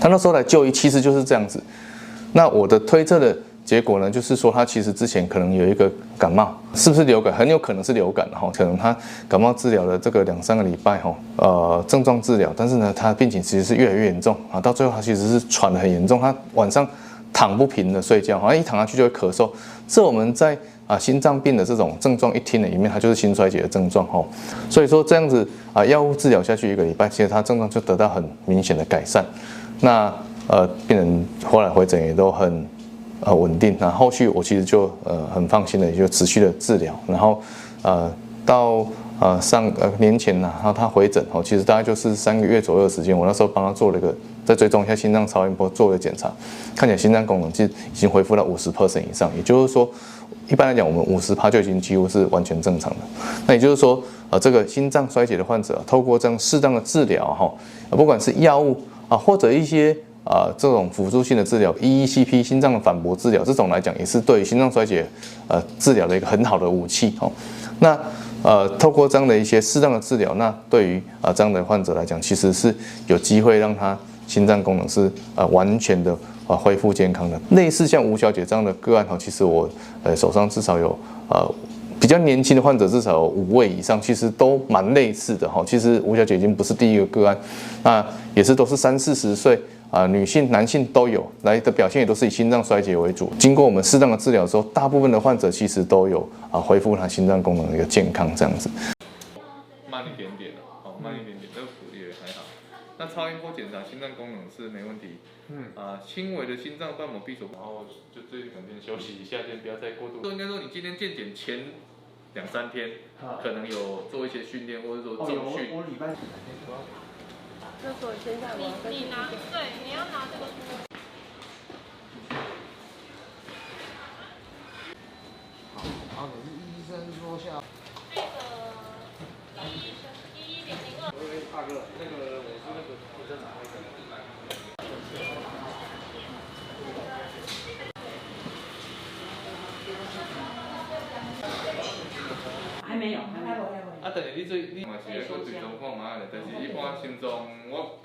他那时候来就医，其实就是这样子。那我的推测的结果呢，就是说他其实之前可能有一个感冒，是不是流感？很有可能是流感哈，可能他感冒治疗了这个2、3个礼拜哈，症状治疗，但是呢，他的病情其实是越来越严重啊，到最后他其实是喘得很严重，他晚上躺不平的睡觉，好像一躺下去就会咳嗽。这我们在心脏病的这种症状一听了里面，它就是心衰竭的症状哈。所以说这样子药物治疗下去1个礼拜，其实他症状就得到很明显的改善。那病人后来回诊也都很稳定。那后续我其实就很放心的，也就持续的治疗。然后到年前呢，然后他回诊其实大概就是3个月左右的时间。我那时候帮他做了一个再追踪一下心脏超音波，做了检查，看起来心脏功能其实已经恢复到50% 以上。也就是说，一般来讲，我们50%就已经几乎是完全正常的。那也就是说，这个心脏衰竭的患者，透过这样适当的治疗不管是药物或者一些这种辅助性的治疗 ，EECP 心脏的反搏治疗，这种来讲也是对于心脏衰竭治疗的一个很好的武器那透过这样的一些适当的治疗，那对于这样的患者来讲，其实是有机会让他心脏功能是完全的恢复健康的。类似像吴小姐这样的个案其实我手上至少有比较年轻的患者至少有5位以上，其实都蛮类似的其实吴小姐已经不是第一个个案，那也是都是30、40岁女性、男性都有来的表现，也都是以心脏衰竭为主。经过我们适当的治疗之后，大部分的患者其实都有恢复他心脏功能的一个健康这样子。慢一点点慢一点点，这个也还好。那超音波检查心脏功能是没问题，轻微的心脏瓣膜闭锁，然后就最近可能先休息一下，先不要再过度。应该说你今天健检前2、3天，可能有做一些训练，或者说重训。我礼拜。那所以现在我要跟你拿，对，你要拿这个出来。好，可是医生说下。这个11.02。大哥，那个我是那个护证拿回还没有。但是你嘛是要搁追踪看嘛，但是一般心脏我